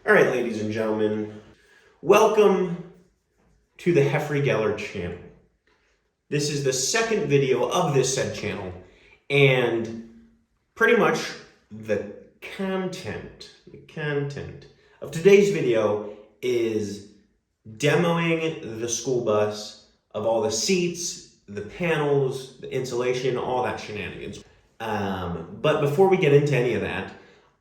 All right, ladies and gentlemen, welcome to the Heffrey Geller channel. This is the second video of this said channel, and pretty much the content of today's video is demoing the school bus of all the seats, the panels, the insulation, all that shenanigans. But before we get into any of that,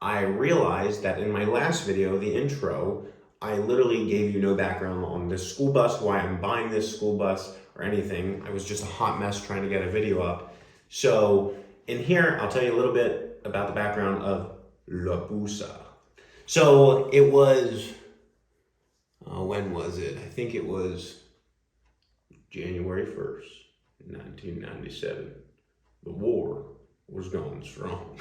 I realized that in my last video, the intro, I literally gave you no background on this school bus, why I'm buying this school bus, or anything. I was just a hot mess trying to get a video up. So in here, I'll tell you a little bit about the background of La Pusa. So it was, when was it? I think it was January 1st, 1997. The war was going strong.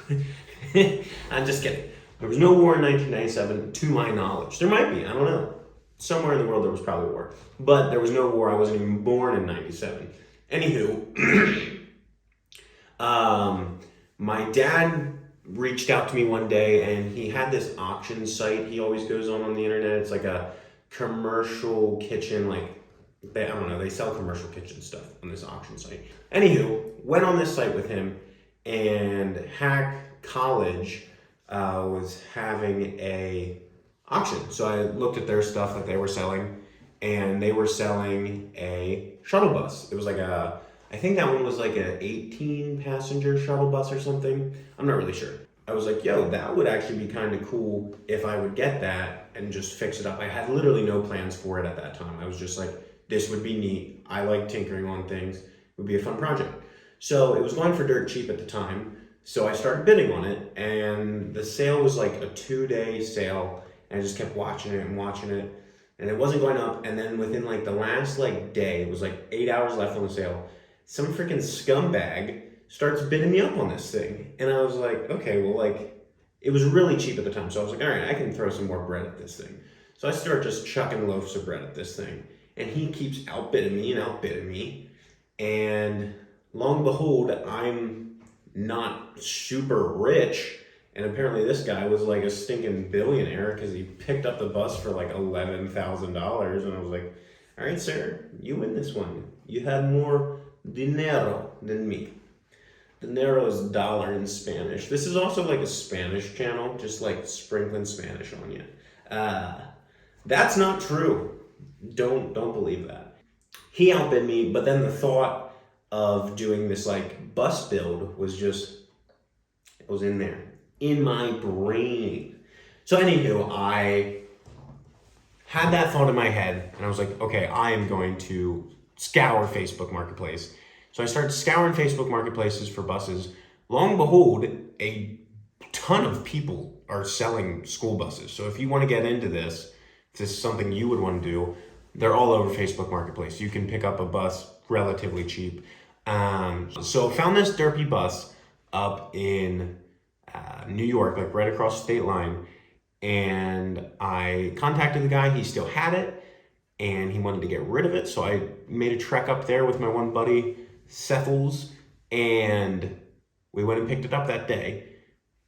I'm just kidding. There was no war in 1997, to my knowledge. There might be, I don't know. Somewhere in the world there was probably a war. But there was no war. I wasn't even born in 97. Anywho, my dad reached out to me one day and he had this auction site he always goes on the internet. It's like a commercial kitchen, I don't know, they sell commercial kitchen stuff on this auction site. Anywho, went on this site with him, and Hack College was having a auction. So I looked at their stuff that they were selling, and they were selling a shuttle bus. It was I think that one was like an 18 passenger shuttle bus or something. I'm not really sure. I was like, yo, that would actually be kind of cool if I would get that and just fix it up. I had literally no plans for it at that time. I was just like, this would be neat. I like tinkering on things. It would be a fun project. So it was going for dirt cheap at the time. So I started bidding on it, and the sale was like a 2-day sale, and I just kept watching it, and it wasn't going up. And then within the last day, it was 8 hours left on the sale, some freaking scumbag starts bidding me up on this thing. And I was like, okay, well, it was really cheap at the time. So I was like, all right, I can throw some more bread at this thing. So I start just chucking loaves of bread at this thing, and he keeps outbidding me. And lo and behold, I'm not super rich. And apparently this guy was a stinking billionaire because he picked up the bus for $11,000. And I was like, all right, sir, you win this one. You had more dinero than me. Dinero is dollar in Spanish. This is also a Spanish channel, just sprinkling Spanish on you. That's not true. Don't believe that. He outbid me, but then the thought of doing this bus build was just, it was in there, in my brain. So anywho, I had that thought in my head, and I was like, okay, I am going to scour Facebook Marketplace. So I started scouring Facebook Marketplaces for buses. Lo and behold, a ton of people are selling school buses. So if you want to get into this, if this is something you would want to do, they're all over Facebook Marketplace. You can pick up a bus relatively cheap. So found this derpy bus up in New York, right across the state line. And I contacted the guy. He still had it, and he wanted to get rid of it. So I made a trek up there with my one buddy, Sethels, and we went and picked it up that day.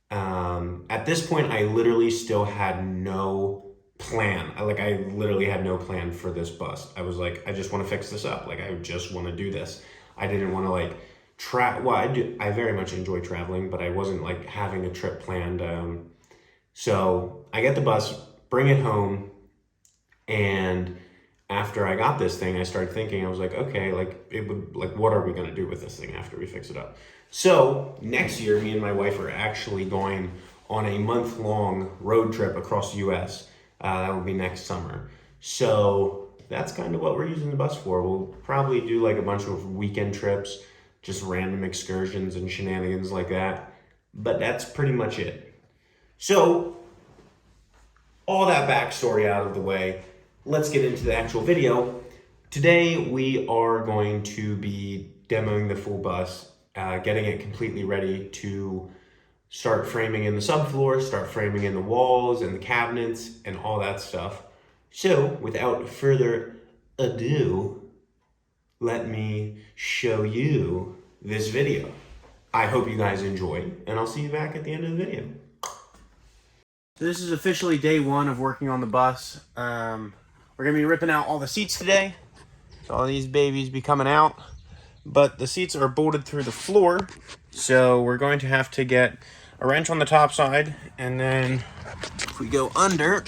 At this point, I literally still had no plan. I literally had no plan for this bus. I was like, I just want to fix this up. I just want to do this. I didn't want to I very much enjoy traveling, but I wasn't having a trip planned. So I get the bus, bring it home, and after I got this thing, I started thinking, I was like, okay, what are we going to do with this thing after we fix it up? So next year, me and my wife are actually going on a month-long road trip across the U.S. That will be next summer. So that's kind of what we're using the bus for. We'll probably do a bunch of weekend trips, just random excursions and shenanigans like that. But that's pretty much it. So all that backstory out of the way, let's get into the actual video. Today we are going to be demoing the full bus, getting it completely ready to start framing in the subfloor, start framing in the walls and the cabinets and all that stuff. So without further ado, let me show you this video. I hope you guys enjoy, and I'll see you back at the end of the video. So this is officially day one of working on the bus. We're gonna be ripping out all the seats today. So all these babies be coming out. But the seats are bolted through the floor. So we're going to have to get a wrench on the top side. And then if we go under,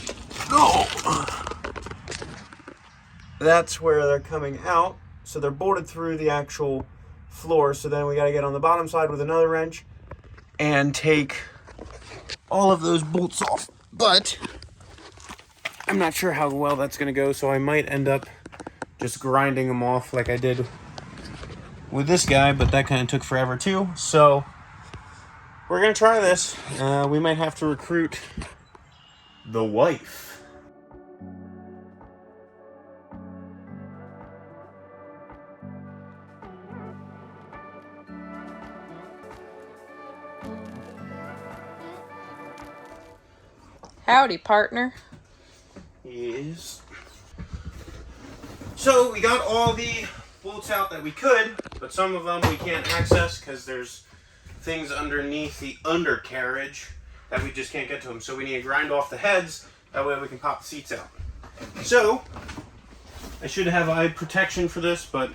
that's where they're coming out. So they're bolted through the actual floor. So then we gotta get on the bottom side with another wrench and take all of those bolts off, but I'm not sure how well that's gonna go, so I might end up just grinding them off like I did with this guy, but that kind of took forever too. So we're gonna try this. We might have to recruit the wife. Howdy, partner. Yes. So we got all the bolts out that we could, but some of them we can't access because there's things underneath the undercarriage that we just can't get to them. So we need to grind off the heads, that way we can pop the seats out. So I should have eye protection for this, but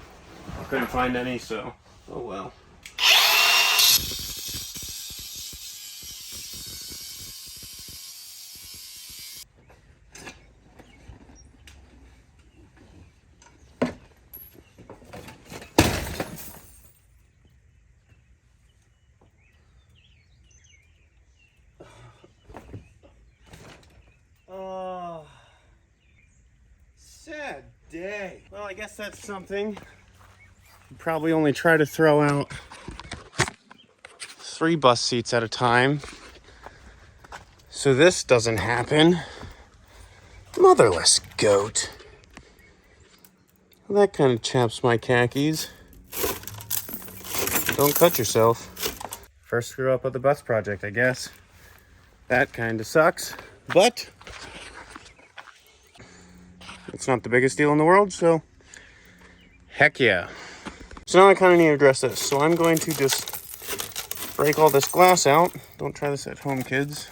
I couldn't find any, so oh well. Oh, sad day. Well, I guess that's something. Probably only try to throw out 3 bus seats at a time, so this doesn't happen. Motherless goat. Well, that kind of chaps my khakis. Don't cut yourself. First screw up of the bus project, I guess. That kind of sucks, but it's not the biggest deal in the world, so heck yeah. So now I kind of need to address this. So I'm going to just break all this glass out. Don't try this at home, kids.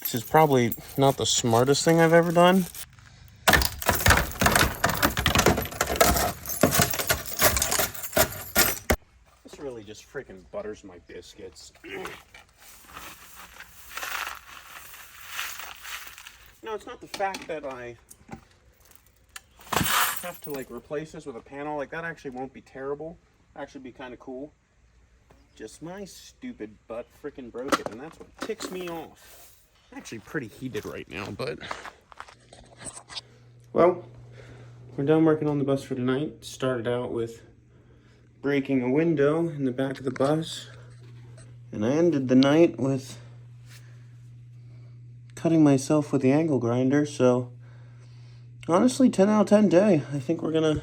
This is probably not the smartest thing I've ever done. This really just freaking butters my biscuits. No, it's not the fact that I have to like replace this with a panel. Like that actually won't be terrible. Actually be kind of cool. Just my stupid butt freaking broke it, and that's what ticks me off. I'm actually pretty heated right now, but well, we're done working on the bus for tonight. Started out with breaking a window in the back of the bus, and I ended the night with cutting myself with the angle grinder. So honestly, 10 out of 10 day. I think we're gonna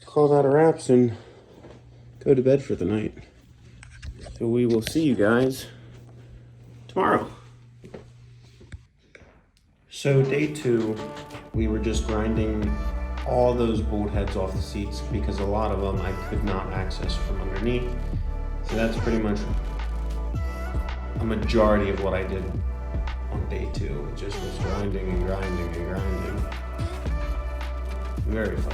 call that a wraps and go to bed for the night. So we will see you guys tomorrow. So day 2, we were just grinding all those bolt heads off the seats because a lot of them I could not access from underneath. So that's pretty much a majority of what I did on day 2. It just was grinding and grinding and grinding. Very fun.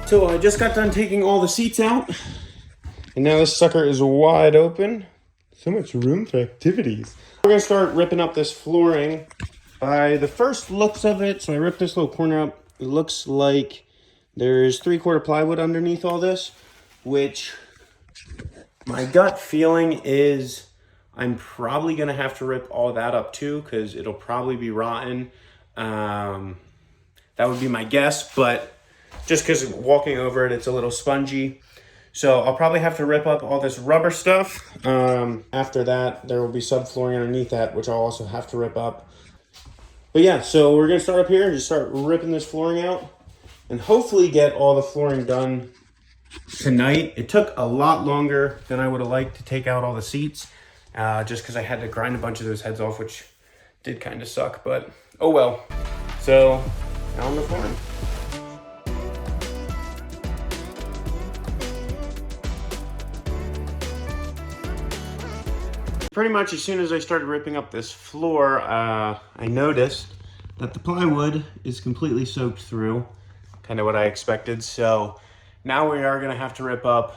So I just got done taking all the seats out, and now this sucker is wide open. So much room for activities. We're gonna start ripping up this flooring. By the first looks of it, so I ripped this little corner up. It looks like there's 3/4 plywood underneath all this, which my gut feeling is I'm probably gonna have to rip all that up too, because it'll probably be rotten. That would be my guess, but just because walking over it, it's a little spongy. So I'll probably have to rip up all this rubber stuff. After that, there will be subflooring underneath that, which I'll also have to rip up. But yeah, so we're gonna start up here and just start ripping this flooring out and hopefully get all the flooring done tonight. It took a lot longer than I would have liked to take out all the seats, just because I had to grind a bunch of those heads off, which did kind of suck, but oh well. So out on the flooring. Pretty much as soon as I started ripping up this floor, I noticed that the plywood is completely soaked through, kind of what I expected. So now we are gonna have to rip up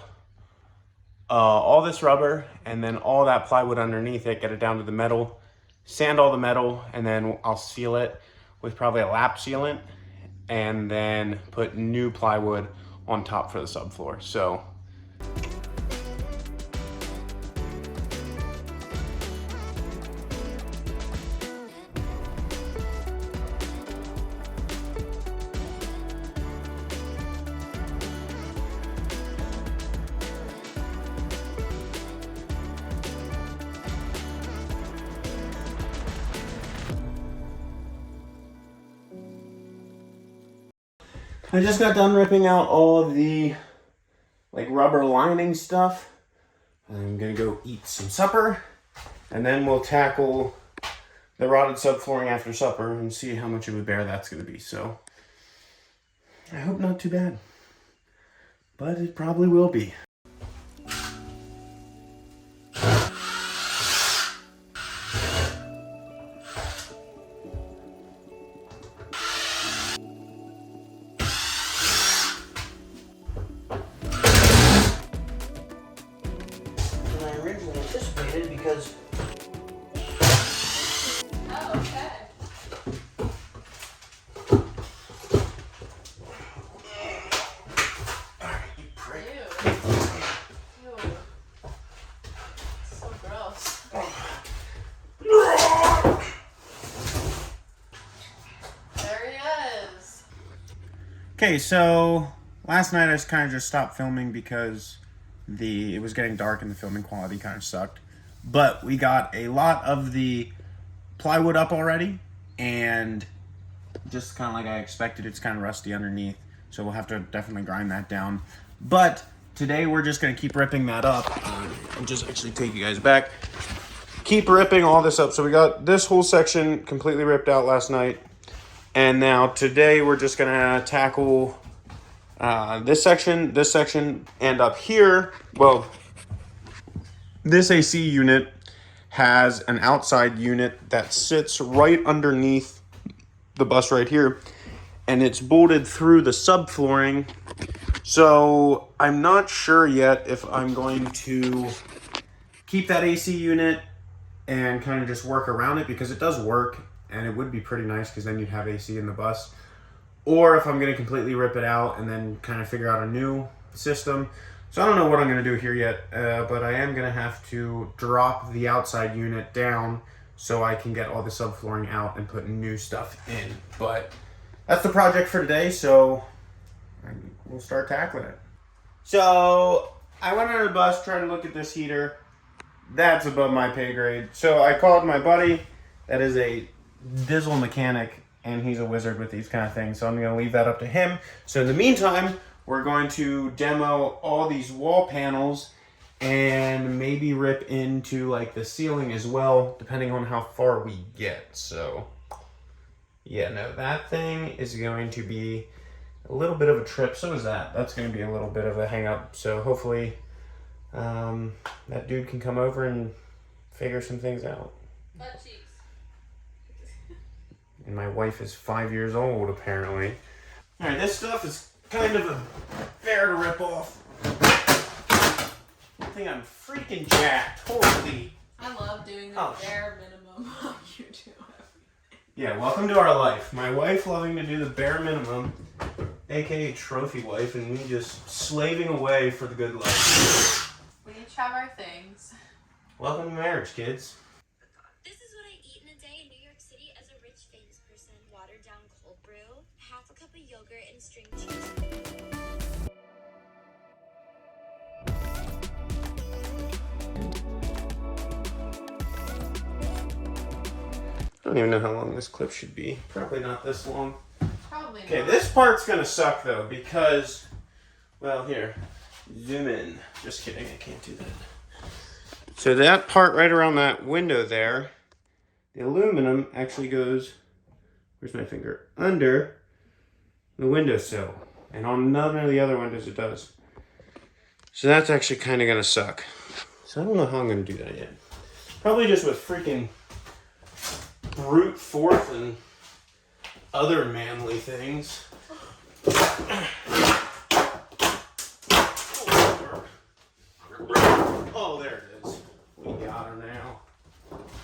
all this rubber and then all that plywood underneath it, get it down to the metal, sand all the metal, and then I'll seal it with probably a lap sealant, and then put new plywood on top for the subfloor. So I just got done ripping out all the rubber lining stuff. I'm gonna go eat some supper, and then we'll tackle the rotted subflooring after supper and see how much of a bear that's gonna be. So I hope not too bad, but it probably will be. Because oh, okay. You prick. Ew. Ew. So gross. There he is. Okay, so last night I just kind of stopped filming because it was getting dark and the filming quality kind of sucked. But we got a lot of the plywood up already, and just kind of like I expected, it's kind of rusty underneath. So we'll have to definitely grind that down. But today we're just going to keep ripping that up. I'll just actually take you guys back. Keep ripping all this up. So we got this whole section completely ripped out last night. And now today we're just going to tackle this section, and up here, well, this AC unit has an outside unit that sits right underneath the bus right here, and it's bolted through the subflooring. So I'm not sure yet if I'm going to keep that AC unit and kind of just work around it, because it does work and it would be pretty nice because then you'd have AC in the bus, or if I'm going to completely rip it out and then kind of figure out a new system. So I don't know what I'm going to do here yet, but I am going to have to drop the outside unit down so I can get all the subflooring out and put new stuff in. But that's the project for today, so we'll start tackling it. So I went on the bus, tried to look at this heater. That's above my pay grade. So I called my buddy that is a diesel mechanic, and he's a wizard with these kind of things. So I'm going to leave that up to him. So in the meantime, we're going to demo all these wall panels and maybe rip into like the ceiling as well, depending on how far we get. So yeah, no, that thing is going to be a little bit of a trip. So is that. That's going to be a little bit of a hang up. So hopefully that dude can come over and figure some things out. Butt cheeks. And my wife is 5 years old, apparently. All right, this stuff is kind of a bear to rip off. I think I'm freaking jacked. Holy. I love doing the bare minimum while you do everything. Yeah, welcome to our life. My wife loving to do the bare minimum, aka trophy wife, and me just slaving away for the good life. We each have our things. Welcome to marriage, kids. This is what I eat in a day in New York City as a rich, famous person. Watered down cold brew, half a cup of yogurt, and string cheese. I don't even know how long this clip should be. Probably not this long. Probably not. Okay, this part's gonna suck though, because, well, here, zoom in. Just kidding, I can't do that. So that part right around that window there, the aluminum actually goes, where's my finger? Under the windowsill. And on none of the other windows it does. So that's actually kind of going to suck. So I don't know how I'm going to do that yet. Probably just with freaking brute force and other manly things. Oh, there it is. We got her now.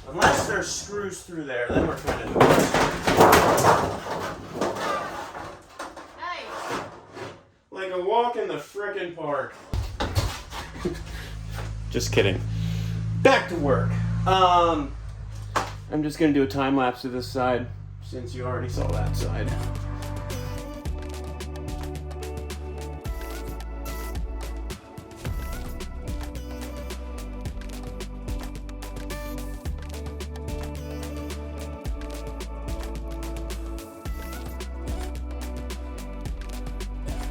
Unless there's screws through there, then we're kind of... Hey! Like a walk in the frickin' park. Just kidding. Back to work. I'm just gonna do a time lapse of this side since you already saw that side.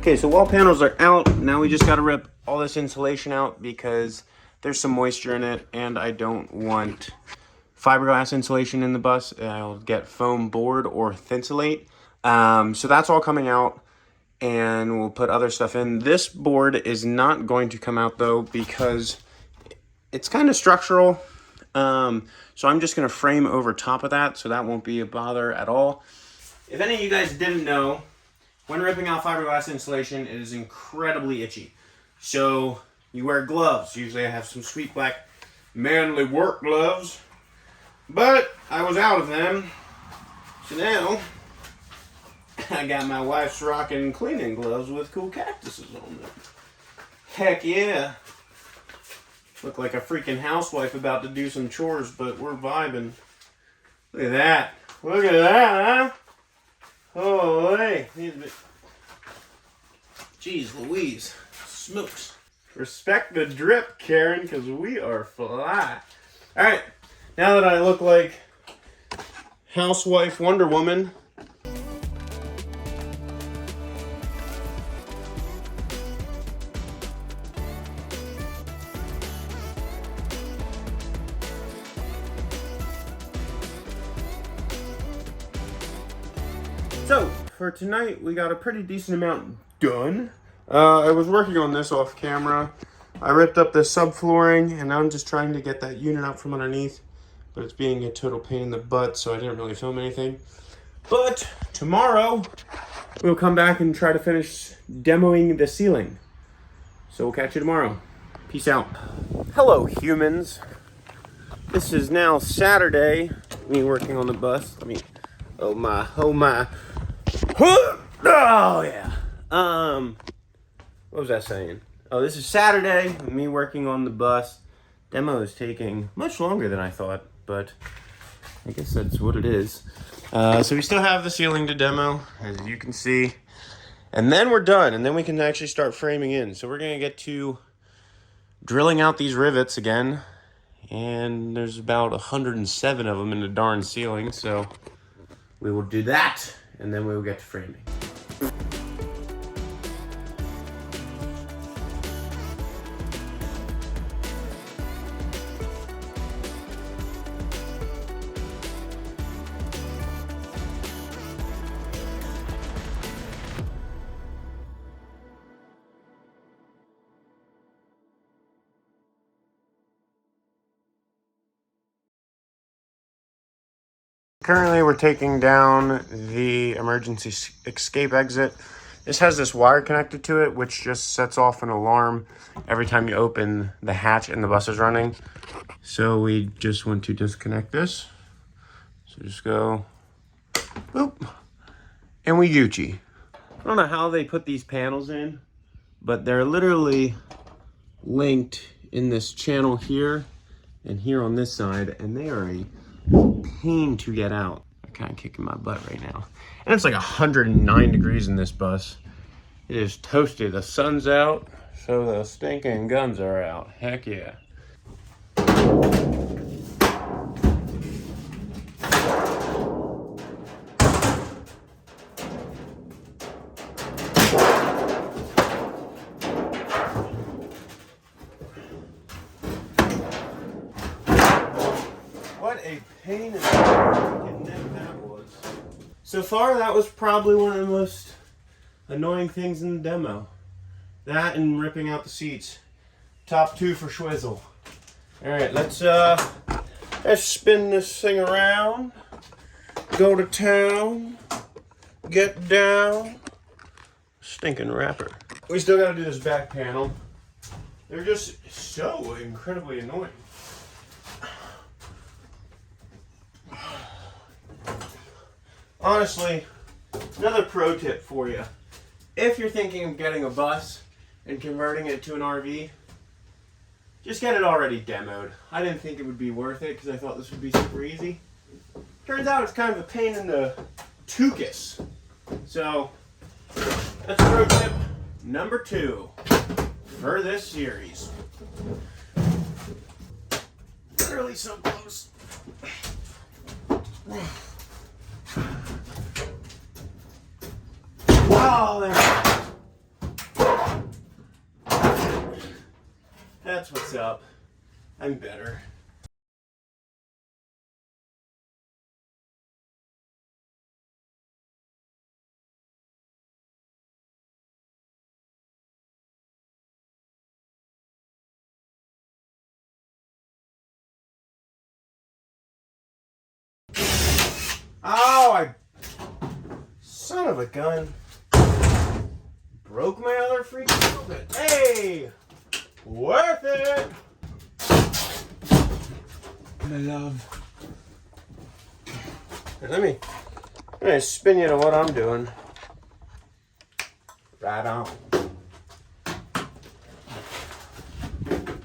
Okay, so wall panels are out. Now we just gotta rip all this insulation out because there's some moisture in it and I don't want fiberglass insulation in the bus. I'll get foam board or Thinsulate. So that's all coming out and we'll put other stuff in. This board is not going to come out though because it's kind of structural. So I'm just gonna frame over top of that so that won't be a bother at all. If any of you guys didn't know, when ripping out fiberglass insulation, it is incredibly itchy. So you wear gloves. Usually I have some sweet black manly work gloves, but I was out of them. So now I got my wife's rocking cleaning gloves with cool cactuses on them. Heck yeah. Look like a freaking housewife about to do some chores, but we're vibing. Look at that. Look at that, huh? Holy. Jeez Louise. Smokes. Respect the drip, Karen, because we are fly. Alright. Now that I look like housewife Wonder Woman. So, for tonight, we got a pretty decent amount done. I was working on this off camera. I ripped up the subflooring, and now I'm just trying to get that unit out from underneath, but it's being a total pain in the butt, so I didn't really film anything. But tomorrow, we'll come back and try to finish demoing the ceiling. So we'll catch you tomorrow. Peace out. Hello, humans. This is now Saturday. Me working on the bus. Oh my. Oh yeah. What was I saying? Oh, this is Saturday. Me working on the bus. Demo is taking much longer than I thought, but I guess that's what it is. So we still have the ceiling to demo, as you can see. And then we're done, and then we can actually start framing in. So we're gonna get to drilling out these rivets again. And there's about 107 of them in the darn ceiling, so we will do that, and then we will get to framing. Currently, we're taking down the emergency escape exit. This has this wire connected to it, which just sets off an alarm every time you open the hatch and the bus is running. So we just want to disconnect this. So just go, boop, and we Gucci. I don't know how they put these panels in, but they're literally linked in this channel here and here on this side, and they are a pain to get out. I'm kind of kicking my butt right now. And it's like 109 degrees in this bus. It is toasted. The sun's out, so the stinking guns are out. Heck yeah. What a pain in the neck that was. So far, that was probably one of the most annoying things in the demo. That and ripping out the seats. Top 2 for Schwizzle. Alright, let's spin this thing around. Go to town. Get down. Stinking wrapper. We still gotta do this back panel. They're just so incredibly annoying. Honestly, another pro tip for you. If you're thinking of getting a bus and converting it to an RV, just get it already demoed. I didn't think it would be worth it because I thought this would be super easy. Turns out it's kind of a pain in the tuchus. So, that's pro tip number 2 for this series. Really so close. Oh, there. That's what's up. I'm better. Oh, son of a gun. Broke my other freaking helmet. Hey! Worth it! My love. Here, let me spin you to what I'm doing. Right on.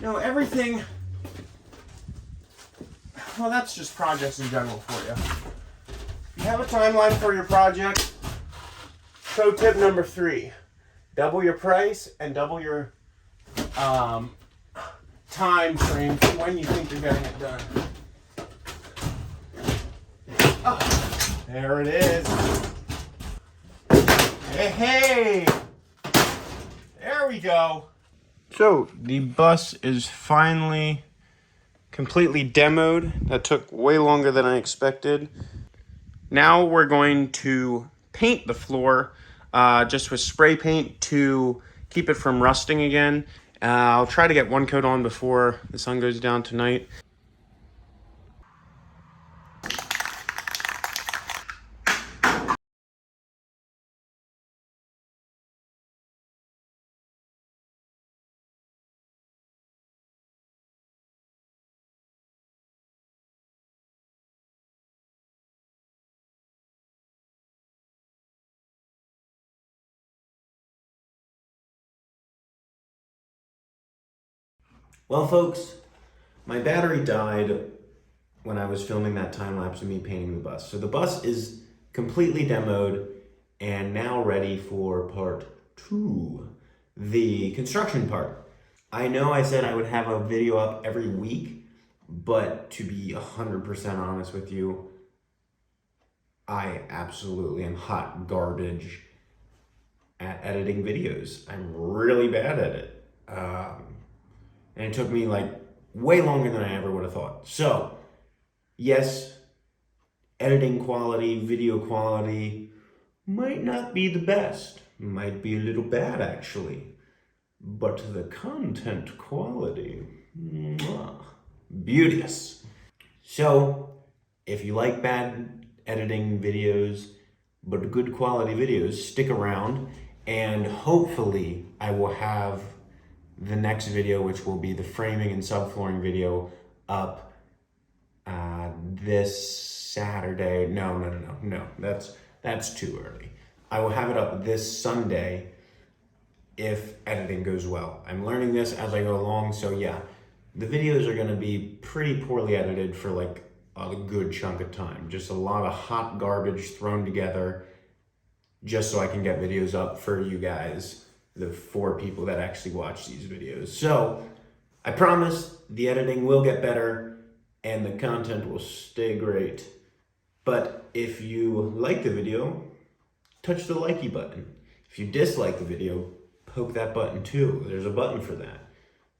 Everything. Well, that's just projects in general for you. If you have a timeline for your project, pro tip number 3. Double your price and double your time frame for when you think you're getting it done. Oh, there it is. Hey! There we go. So, the bus is finally completely demoed. That took way longer than I expected. Now we're going to paint the floor just with spray paint to keep it from rusting again. I'll try to get one coat on before the sun goes down tonight. Well, folks, my battery died when I was filming that time lapse of me painting the bus. So the bus is completely demoed and now ready for part 2, the construction part. I know I said I would have a video up every week, but to be 100% honest with you, I absolutely am hot garbage at editing videos. I'm really bad at it. And it took me like way longer than I ever would have thought. So, yes, editing quality, video quality might not be the best. Might be a little bad actually. But the content quality, beauteous. So, if you like bad editing videos, but good quality videos, stick around and hopefully I will have the next video, which will be the framing and subflooring video, up this Saturday. No, that's too early. I will have it up this Sunday if editing goes well. I'm learning this as I go along, so yeah, the videos are gonna be pretty poorly edited for like a good chunk of time. Just a lot of hot garbage thrown together just so I can get videos up for you guys, the 4 people that actually watch these videos. So I promise the editing will get better and the content will stay great. But if you like the video, touch the likey button. If you dislike the video, poke that button too. There's a button for that.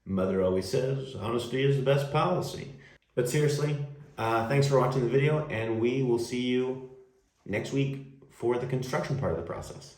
Mother always says, honesty is the best policy. But seriously, thanks for watching the video and we will see you next week for the construction part of the process.